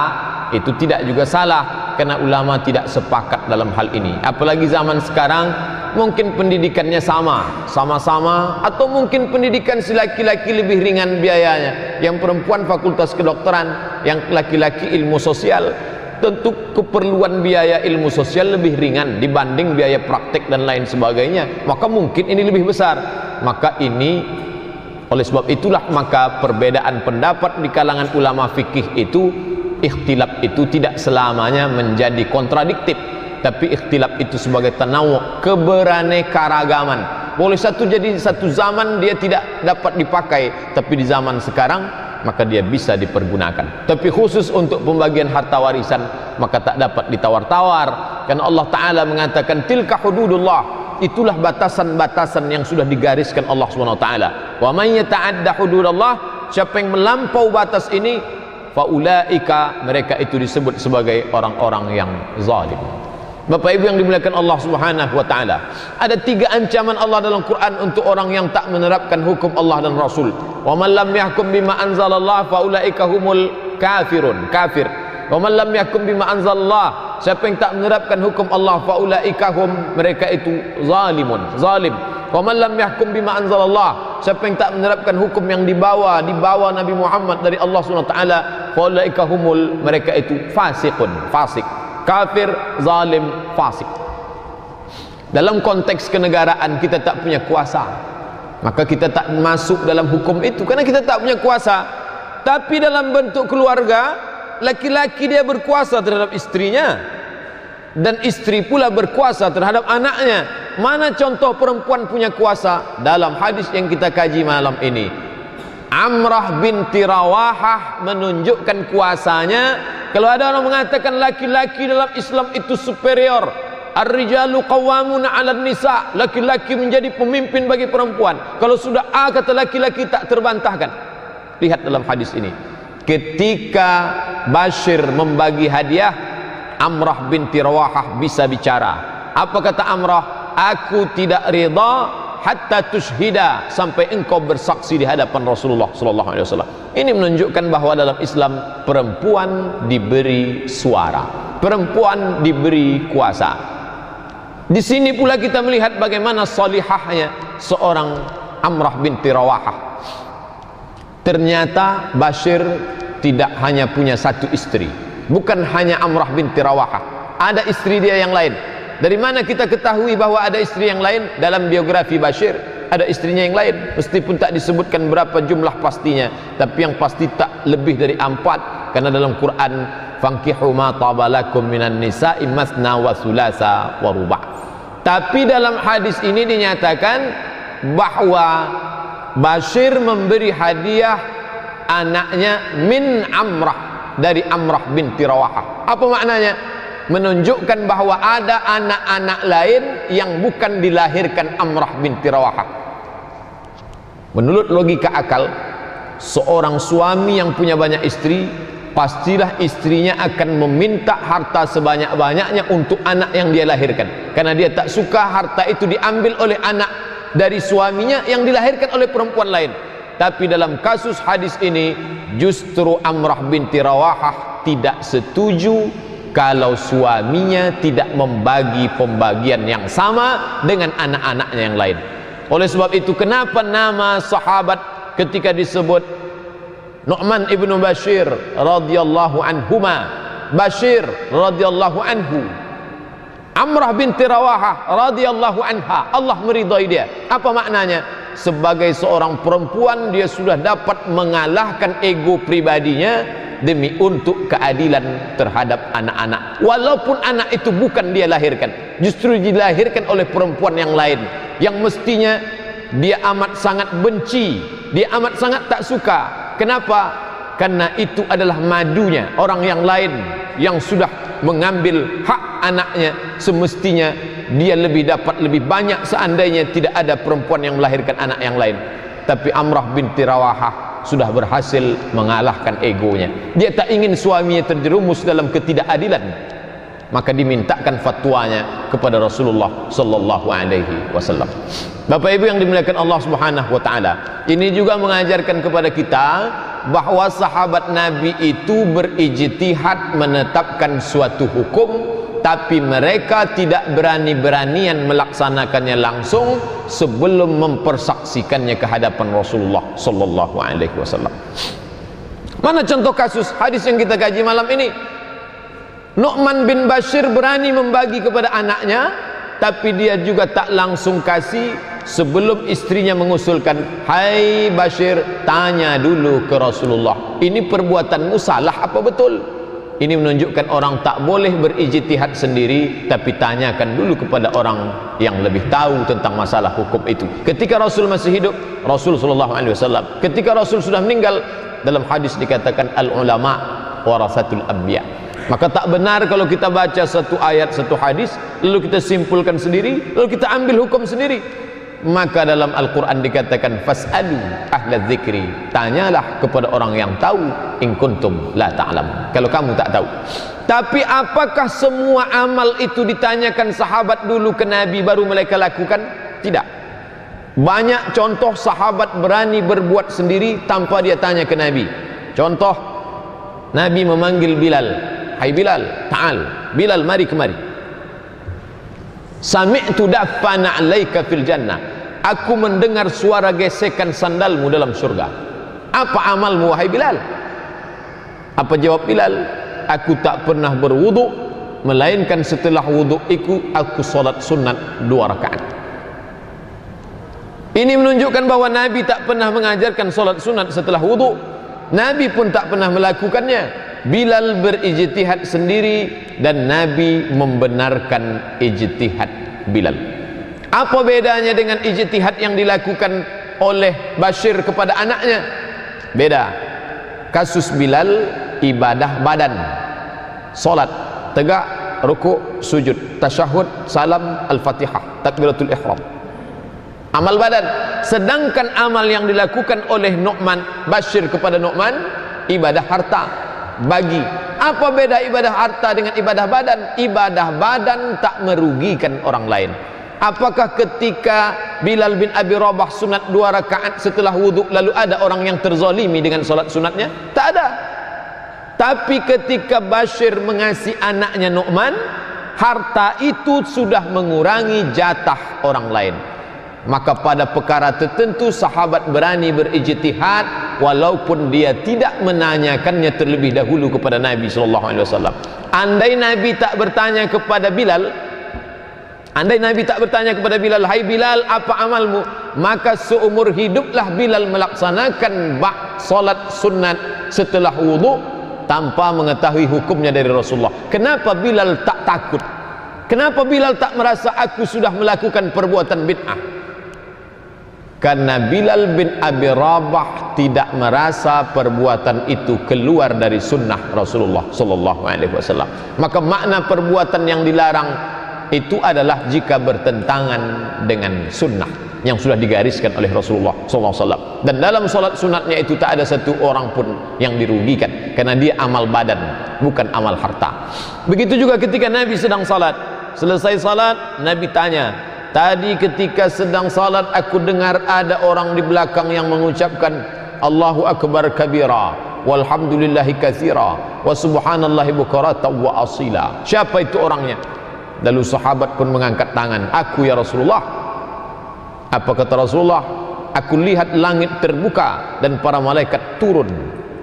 itu tidak juga salah, karena ulama tidak sepakat dalam hal ini. Apalagi zaman sekarang mungkin pendidikannya sama-sama, atau mungkin pendidikan si laki-laki lebih ringan biayanya, yang perempuan fakultas kedokteran, yang laki-laki ilmu sosial. Tentu keperluan biaya ilmu sosial lebih ringan dibanding biaya praktek dan lain sebagainya, maka mungkin ini lebih besar. Maka ini, oleh sebab itulah maka perbedaan pendapat di kalangan ulama fikih itu, ikhtilaf itu tidak selamanya menjadi kontradiktif, tapi ikhtilaf itu sebagai tanawu, keberaneka-ragaman. Boleh jadi satu zaman dia tidak dapat dipakai, tapi di zaman sekarang maka dia bisa dipergunakan. Tapi khusus untuk pembagian harta warisan maka tak dapat ditawar-tawar, karena Allah Ta'ala mengatakan tilka hududullah, itulah batasan-batasan yang sudah digariskan Allah SWT. Wa man yata'adda hududallah, siapa yang melampau batas ini, faulaika, mereka itu disebut sebagai orang-orang yang zalim. Bapak Ibu yang dimuliakan Allah Subhanahu wa taala, ada 3 ancaman Allah dalam Quran untuk orang yang tak menerapkan hukum Allah dan Rasul. Wa man lam yahkum bima anzalallah faulaika humul kafirun, kafir. Wa man lam yahkum bima anzalallah, siapa yang tak menerapkan hukum Allah, faulaika hum, mereka itu zalimun, zalim. Wa man lam yahkum bima anzalallah, siapa yang tak menerapkan hukum yang dibawa Nabi Muhammad dari Allah SWT, faulaika humul, mereka itu fasiqun, fasik, kafir, zalim, fasik. Dalam konteks kenegaraan kita tak punya kuasa, maka kita tak masuk dalam hukum itu karena kita tak punya kuasa. Tapi dalam bentuk keluarga, laki-laki dia berkuasa terhadap istrinya, dan istri pula berkuasa terhadap anaknya. Mana contoh perempuan punya kuasa? Dalam hadis yang kita kaji malam ini, Amrah binti Rawahah menunjukkan kuasanya. Kalau ada orang mengatakan laki-laki dalam Islam itu superior, ar-rijalu qawwamuna 'alan nisa, laki-laki menjadi pemimpin bagi perempuan. Kalau sudah A kata laki-laki tak terbantahkan. Lihat dalam hadis ini, ketika Bashir membagi hadiah, Amrah binti Rawahah bisa bicara. Apa kata Amrah? Aku tidak rida hatta tushhida, sampai engkau bersaksi di hadapan Rasulullah sallallahu alaihi wasallam. Ini menunjukkan bahwa dalam Islam perempuan diberi suara, perempuan diberi kuasa. Di sini pula kita melihat bagaimana salihahnya seorang Amrah binti Rawahah. Ternyata Bashir tidak hanya punya satu istri, bukan hanya Amrah binti Rawahah, ada istri dia yang lain. Dari mana kita ketahui bahwa ada istri yang lain? Dalam biografi Bashir ada istrinya yang lain, meskipun tak disebutkan berapa jumlah pastinya, tapi yang pasti tak lebih dari 4, karena dalam Quran fankihu ma tabalakum minan nisa'i masna wa thulatha wa ruba'. Tapi dalam hadis ini dinyatakan bahwa Bashir memberi hadiah anaknya min Amrah, dari Amrah binti Rawahah. Apa maknanya? Menunjukkan bahwa ada anak-anak lain yang bukan dilahirkan Amrah binti Rawahah. Menurut logika akal, seorang suami yang punya banyak istri, pastilah istrinya akan meminta harta sebanyak-banyaknya untuk anak yang dia lahirkan, karena dia tak suka harta itu diambil oleh anak dari suaminya yang dilahirkan oleh perempuan lain. Tapi dalam kasus hadis ini, justru Amrah binti Rawahah tidak setuju kalau suaminya tidak membagi pembagian yang sama dengan anak-anaknya yang lain. Oleh sebab itu, kenapa nama sahabat ketika disebut Nu'man ibnu Bashir radhiyallahu anhuma, Bashir radhiyallahu anhu, Amrah binti Rawahah radhiyallahu anha, Allah meridai dia. Apa maknanya? Sebagai seorang perempuan, dia sudah dapat mengalahkan ego pribadinya demi untuk keadilan terhadap anak-anak, walaupun anak itu bukan dia lahirkan, justru dilahirkan oleh perempuan yang lain, yang mestinya dia amat sangat benci, dia amat sangat tak suka. Kenapa? Karena itu adalah madunya orang yang lain yang sudah mengambil hak anaknya. Semestinya dia dapat lebih banyak seandainya tidak ada perempuan yang melahirkan anak yang lain. Tapi Amrah binti Rawahah sudah berhasil mengalahkan egonya. Dia tak ingin suaminya terjerumus dalam ketidakadilan, maka dimintakan fatwanya kepada Rasulullah sallallahu alaihi wasallam. Bapak Ibu yang dimuliakan Allah Subhanahu wa taala, ini juga mengajarkan kepada kita bahwa sahabat Nabi itu berijtihad menetapkan suatu hukum tapi mereka tidak berani-beranian melaksanakannya langsung sebelum mempersaksikannya ke hadapan Rasulullah sallallahu alaihi wasallam. Mana contoh kasus hadis yang kita kaji malam ini? Nu'man bin Bashir berani membagi kepada anaknya, tapi dia juga tak langsung kasih sebelum istrinya mengusulkan, "Hai Bashir, tanya dulu ke Rasulullah, ini perbuatanmu salah apa betul?" Ini menunjukkan orang tak boleh berijtihad sendiri, tapi tanyakan dulu kepada orang yang lebih tahu tentang masalah hukum itu. Ketika Rasul masih hidup, Rasul sallallahu alaihi wasallam, ketika Rasul sudah meninggal, dalam hadis dikatakan al ulama warasatul anbiya. Maka tak benar kalau kita baca satu ayat, satu hadis, lalu kita simpulkan sendiri, lalu kita ambil hukum sendiri. Maka dalam Al-Quran dikatakan, fas'alu ahla dzikri, tanyalah kepada orang yang tahu, in kuntum la ta'lamun, kalau kamu tak tahu. Tapi apakah semua amal itu ditanyakan sahabat dulu ke Nabi baru mereka lakukan? Tidak. Banyak contoh sahabat berani berbuat sendiri tanpa dia tanya ke Nabi. Contoh, Nabi memanggil Bilal, "Hai Bilal, ta'al." Bilal, mari kemari. "Sami'tu daffana 'alaika fil jannah." Aku mendengar suara gesekan sandalmu dalam surga. Apa amalmu wahai Bilal? Apa jawab Bilal? Aku tak pernah berwudu, melainkan setelah wudu aku salat sunat 2 rakaat. Ini menunjukkan bahwa Nabi tak pernah mengajarkan salat sunat setelah wudu. Nabi pun tak pernah melakukannya. Bilal berijtihad sendiri dan Nabi membenarkan ijtihad Bilal. Apa bedanya dengan ijtihad yang dilakukan oleh Bashir kepada anaknya? Beda. Kasus Bilal ibadah badan, salat, tegak, rukuk, sujud, tasyahud, salam, al-fatihah, takbiratul ihram, amal badan. Sedangkan amal yang dilakukan oleh Nu'man, Bashir kepada Nu'man, ibadah harta, bagi. Apa beda ibadah harta dengan ibadah badan? Ibadah badan tak merugikan orang lain. Apakah ketika Bilal bin Abi Rabah sunat 2 rakaat setelah wudhu lalu ada orang yang terzalimi dengan solat sunatnya? Tak ada. Tapi ketika Bashir mengasihi anaknya Nu'man, harta itu sudah mengurangi jatah orang lain. Maka pada perkara tertentu sahabat berani berijtihad walaupun dia tidak menanyakannya terlebih dahulu kepada Nabi SAW. Andai Nabi tak bertanya kepada Bilal, "Hai Bilal, apa amalmu?" maka seumur hiduplah Bilal melaksanakan salat sunat setelah wudu tanpa mengetahui hukumnya dari Rasulullah. Kenapa Bilal tak takut? Kenapa Bilal tak merasa aku sudah melakukan perbuatan bid'ah? Karena Bilal bin Abi Rabah tidak merasa perbuatan itu keluar dari sunnah Rasulullah sallallahu alaihi wasallam. Maka makna perbuatan yang dilarang itu adalah jika bertentangan dengan sunnah yang sudah digariskan oleh Rasulullah sallallahu alaihi wasallam. Dan dalam salat sunatnya itu tak ada satu orang pun yang dirugikan karena dia amal badan, bukan amal harta. Begitu juga ketika Nabi sedang salat, selesai salat Nabi tanya, "Tadi ketika sedang salat aku dengar ada orang di belakang yang mengucapkan Allahu Akbar kabira walhamdulillahi katsira wa subhanallahi bukratan wa asila." Siapa itu orangnya? Lalu sahabat pun mengangkat tangan, "Aku ya Rasulullah." Apa kata Rasulullah? "Aku lihat langit terbuka dan para malaikat turun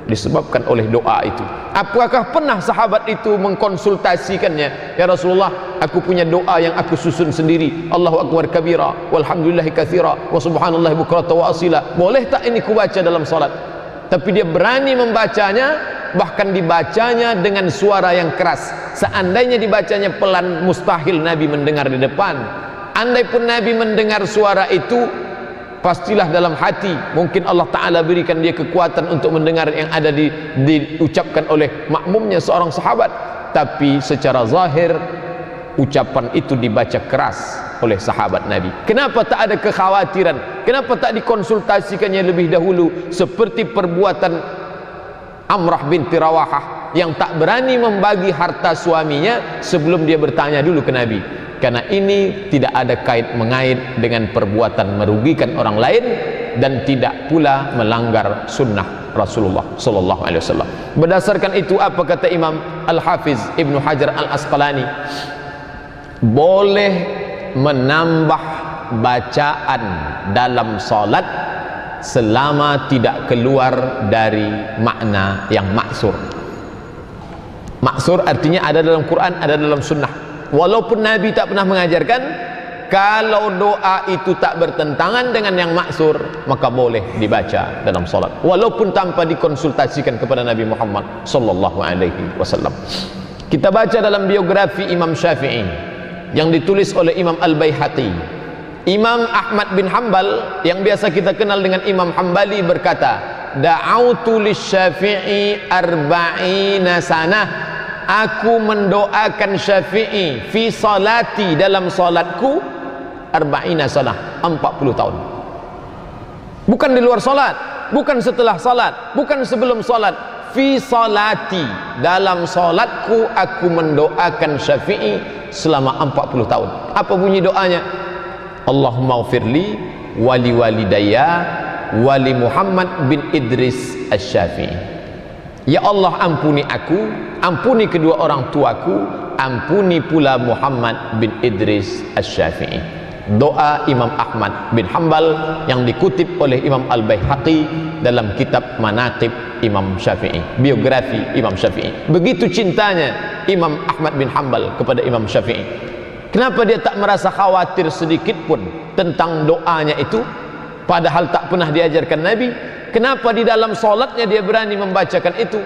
disebabkan oleh doa itu." Apakah pernah sahabat itu mengkonsultasikannya? "Ya Rasulullah, aku punya doa yang aku susun sendiri, Allahu Akbar kabira walhamdulillahi katsira wa subhanallahi bukratan wa asila. Boleh tak ini kubaca dalam salat?" Tapi dia berani membacanya, bahkan dibacanya dengan suara yang keras. Seandainya dibacanya pelan, mustahil Nabi mendengar di depan. Andai pun Nabi mendengar suara itu, pastilah dalam hati mungkin Allah Ta'ala berikan dia kekuatan untuk mendengar yang ada diucapkan oleh makmumnya seorang sahabat. Tapi secara zahir ucapan itu dibaca keras oleh sahabat Nabi. Kenapa tak ada kekhawatiran? Kenapa tak dikonsultasikannya lebih dahulu seperti perbuatan Amrah binti Rawahah yang tak berani membagi harta suaminya sebelum dia bertanya dulu ke Nabi? Karena ini tidak ada kait mengait dengan perbuatan merugikan orang lain dan tidak pula melanggar sunnah Rasulullah sallallahu alaihi wasallam. Berdasarkan itu apa kata Imam Al-Hafiz Ibnu Hajar Al-Asqalani? Boleh menambah bacaan dalam salat selama tidak keluar dari makna yang maksur. Maksur artinya ada dalam Quran, ada dalam sunnah. Walaupun Nabi tak pernah mengajarkan, kalau doa itu tak bertentangan dengan yang maksur, maka boleh dibaca dalam salat walaupun tanpa dikonsultasikan kepada Nabi Muhammad sallallahu alaihi wasallam. Kita baca dalam biografi Imam Syafi'i yang ditulis oleh Imam Al-Baihaqi. Imam Ahmad bin Hanbal yang biasa kita kenal dengan Imam Hambali berkata, da'autu lisyafi'i arba'ina sanah, aku mendoakan Syafi'i fi salati, dalam salatku, arba'ina sanah, 40 tahun. Bukan di luar salat, bukan setelah salat, bukan sebelum salat. Fi salati, dalam salatku aku mendoakan Syafi'i selama 40 tahun. Apa bunyi doanya? Allahumma ghfirli wali walidayya wali Muhammad bin Idris Asy-Syafi'i. Ya Allah, ampuni aku, ampuni kedua orang tuaku, ampuni pula Muhammad bin Idris Asy-Syafi'i. Doa Imam Ahmad bin Hanbal yang dikutip oleh Imam Al-Baihaqi dalam kitab Manaqib Imam Syafi'i, biografi Imam Syafi'i. Begitu cintanya Imam Ahmad bin Hanbal kepada Imam Syafi'i. Kenapa dia tak merasa khawatir sedikit pun tentang doanya itu, padahal tak pernah diajarkan Nabi? Kenapa di dalam solatnya dia berani membacakan itu?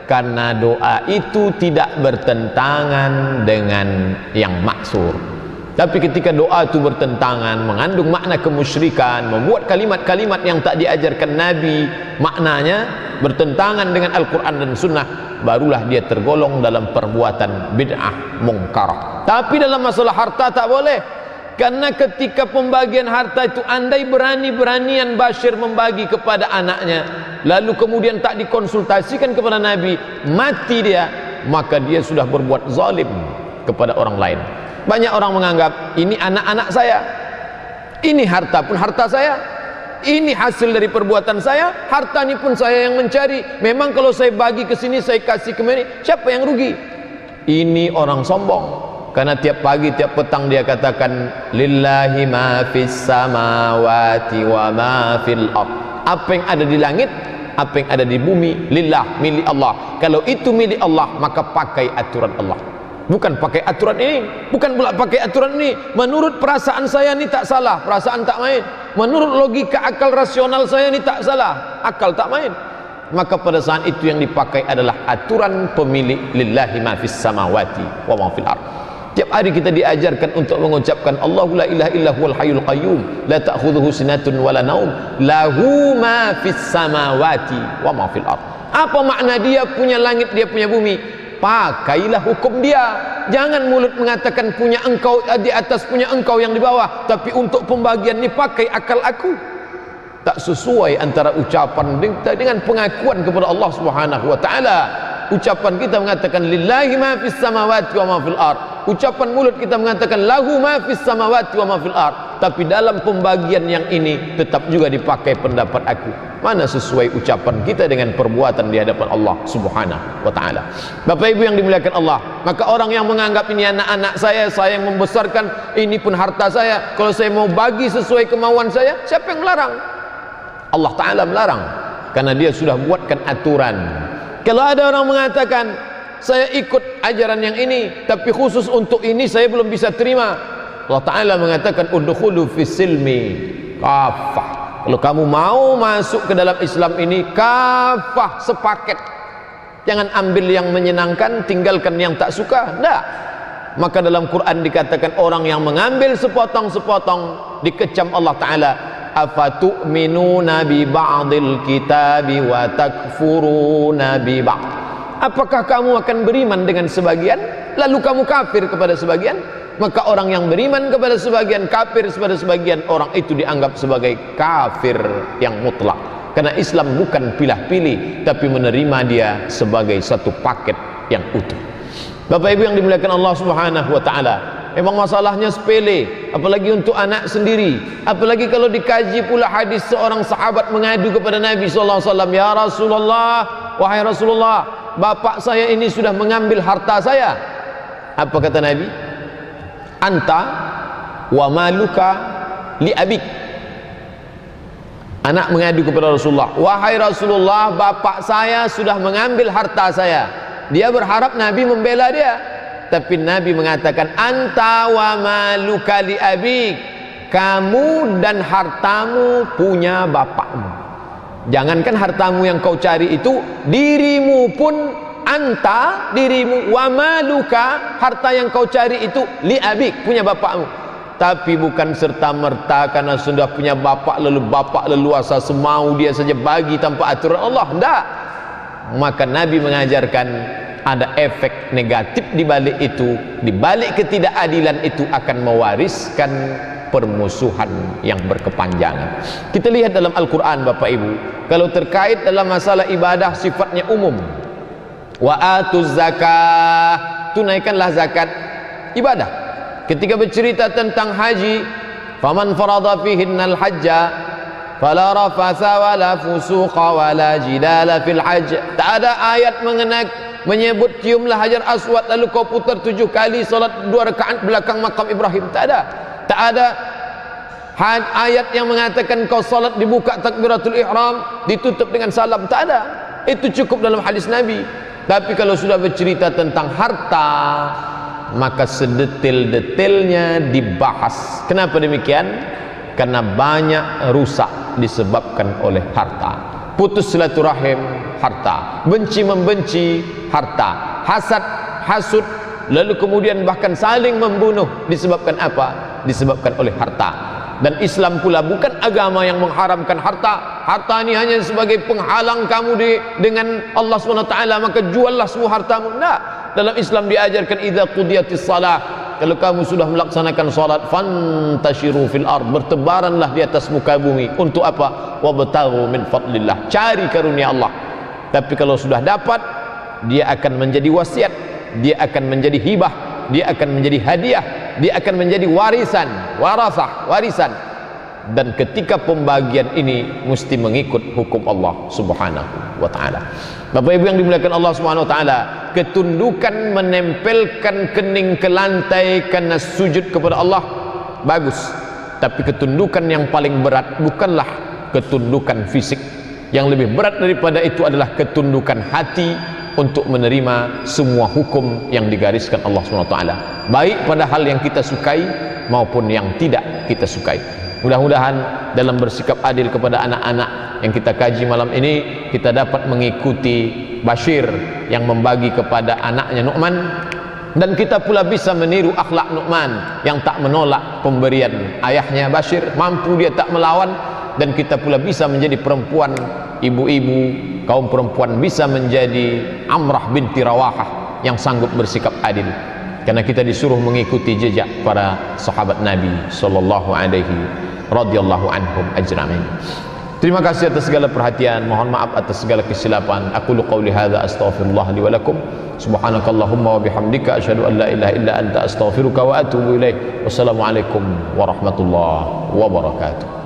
Karena doa itu tidak bertentangan dengan yang maksur. Tapi ketika doa itu bertentangan, mengandung makna kemusyrikan, membuat kalimat-kalimat yang tak diajarkan Nabi maknanya, bertentangan dengan Al-Quran dan Sunnah, barulah dia tergolong dalam perbuatan bid'ah mungkarah. Tapi dalam masalah harta tak boleh, karena ketika pembagian harta itu, andai berani-beranian Bashir membagi kepada anaknya, lalu kemudian tak dikonsultasikan kepada Nabi, mati dia, maka dia sudah berbuat zalim kepada orang lain. Banyak orang menganggap ini anak-anak saya, ini harta pun harta saya, ini hasil dari perbuatan saya, harta ini pun saya yang mencari. Memang kalau saya bagi ke sini, saya kasih ke sini, siapa yang rugi? Ini orang sombong, karena tiap pagi tiap petang dia katakan lillahi ma fis samawati wa ma fil ard. Apa yang ada di langit, apa yang ada di bumi, lillah, milik Allah. Kalau itu milik Allah, maka pakai aturan Allah, bukan pakai aturan ini, bukan pula pakai aturan ini. Menurut perasaan saya ini tak salah, perasaan tak main. Menurut logika akal rasional saya ini tak salah, akal tak main. Maka pada saat itu yang dipakai adalah aturan pemilik lillahi ma fis samawati wa ma fil ard. Tiap hari kita diajarkan untuk mengucapkan Allahu la ilaha illa huwal hayyul qayyum la ta'khudhuhu sinatun wala naum lahu ma fis samawati wa ma fil ard. Apa makna dia punya langit, dia punya bumi? Pakailah hukum dia. Jangan mulut mengatakan punya engkau di atas, punya engkau yang di bawah, tapi untuk pembagian ini pakai akal aku. Tak sesuai antara ucapan dengan pengakuan kepada Allah Subhanahu wa taala. Ucapan kita mengatakan lillahi ma fis samawati wa ma fil ard. Ucapan mulut kita mengatakan lahu ma fis samawati wa ma fil ard. Tapi dalam pembagian yang ini tetap juga dipakai pendapat aku. Mana sesuai ucapan kita dengan perbuatan di hadapan Allah Subhanahu wa taala. Bapak Ibu yang dimuliakan Allah, maka orang yang menganggap ini anak-anak saya yang membesarkan, ini pun harta saya, kalau saya mau bagi sesuai kemauan saya, siapa yang melarang? Allah taala melarang, karena dia sudah buatkan aturan. Kalau ada orang mengatakan saya ikut ajaran yang ini, tapi khusus untuk ini saya belum bisa terima, Allah taala mengatakan udkhulu fis silmi kafah. Kalau kamu mau masuk ke dalam Islam ini kafah, sepaket. Jangan ambil yang menyenangkan, tinggalkan yang tak suka. Tidak. Maka dalam Quran dikatakan orang yang mengambil sepotong-sepotong dikecam Allah Ta'ala. Afatu'minuna bi ba'dil kitabi wa takfuruna bi ba'd. Apakah kamu akan beriman dengan sebagian, lalu kamu kafir kepada sebagian? Maka orang yang beriman kepada sebagian, kafir kepada sebagian, orang itu dianggap sebagai kafir yang mutlak. Karena Islam bukan pilih-pilih, tapi menerima dia sebagai satu paket yang utuh. Bapak Ibu yang dimuliakan Allah Subhanahu wa taala, memang masalahnya sepele, apalagi untuk anak sendiri. Apalagi kalau dikaji pula hadis seorang sahabat mengadu kepada Nabi sallallahu alaihi wasallam, "Ya Rasulullah, wahai Rasulullah, bapak saya ini sudah mengambil harta saya." Apa kata Nabi? "Anta wa maluka li abik." Anak mengadu kepada Rasulullah, "Wahai Rasulullah, bapak saya sudah mengambil harta saya." Dia berharap Nabi membela dia, tapi Nabi mengatakan, "Anta wa maluka li abik." Kamu dan hartamu punya bapakmu. Jangankan hartamu yang kau cari itu, dirimu pun, anta, dirimu, wa maluka, harta yang kau cari itu li abik, punya bapakmu. Tapi bukan serta-merta karena sudah punya bapak lalu bapak leluasa semau dia saja bagi tanpa aturan Allah. Tidak. Maka Nabi mengajarkan ada efek negatif di balik itu. Di balik ketidakadilan itu akan mewariskan permusuhan yang berkepanjangan. Kita lihat dalam Al-Quran Bapak Ibu, kalau terkait dalam masalah ibadah sifatnya umum. Wa atuz zakah, tunaikanlah zakat, ibadah. Ketika bercerita tentang haji, faman farada fihinnal hajja fala rafatha wala fusuqa wala jidala fil hajj. Tak ada ayat mengenai menyebut ciumlah hajar aswad lalu kau putar 7 kali salat 2 rakaat belakang makam Ibrahim. Tak ada. Tak ada ayat yang mengatakan kau salat dibuka takbiratul ihram ditutup dengan salam. Tak ada. Itu cukup dalam hadis Nabi. Tapi kalau sudah bercerita tentang harta, maka sedetil-detilnya dibahas. Kenapa demikian? Karena banyak rusak disebabkan oleh harta. Putus silaturahim, harta. Benci membenci, harta. Hasad, hasud, lalu kemudian bahkan saling membunuh disebabkan apa? Disebabkan oleh harta. Dan Islam pula bukan agama yang mengharamkan harta. Harta ini hanya sebagai penghalang kamu dengan Allah SWT, maka juallah semua hartamu. Tidak. Dalam Islam diajarkan idza qudiyatis salah, kalau kamu sudah melaksanakan salat, fantashiru fil ard, bertebaranlah di atas muka bumi. Untuk apa? Wabtaghu min fadlillah, cari karunia Allah. Tapi kalau sudah dapat, dia akan menjadi wasiat, dia akan menjadi hibah, dia akan menjadi hadiah, dia akan menjadi warisan, warasah, warisan. Dan ketika pembagian ini mesti mengikut hukum Allah Subhanahu wa taala. Bapak Ibu yang dimuliakan Allah Subhanahu wa taala, ketundukan menempelkan kening ke lantai karena sujud kepada Allah bagus. Tapi ketundukan yang paling berat bukanlah ketundukan fisik. Yang lebih berat daripada itu adalah ketundukan hati untuk menerima semua hukum yang digariskan Allah Subhanahu wa taala, baik pada hal yang kita sukai maupun yang tidak kita sukai. Mudah-mudahan dalam bersikap adil kepada anak-anak yang kita kaji malam ini, kita dapat mengikuti Bashir yang membagi kepada anaknya Nu'man, dan kita pula bisa meniru akhlak Nu'man yang tak menolak pemberian ayahnya Bashir, mampu dia tak melawan. Dan kita pula bisa menjadi perempuan, ibu-ibu, kaum perempuan bisa menjadi Amrah binti Rawahah yang sanggup bersikap adil, karena kita disuruh mengikuti jejak para sahabat Nabi sallallahu alaihi radhiyallahu anhum ajma'in. Terima kasih atas segala perhatian, mohon maaf atas segala kesilapan. Aqulu qawli hadza astaghfirullah li wa lakum. Subhanakallahumma wa bihamdika asyhadu an la ilaha illa anta astaghfiruka wa atubu ilaik. Wassalamualaikum warahmatullahi wabarakatuh.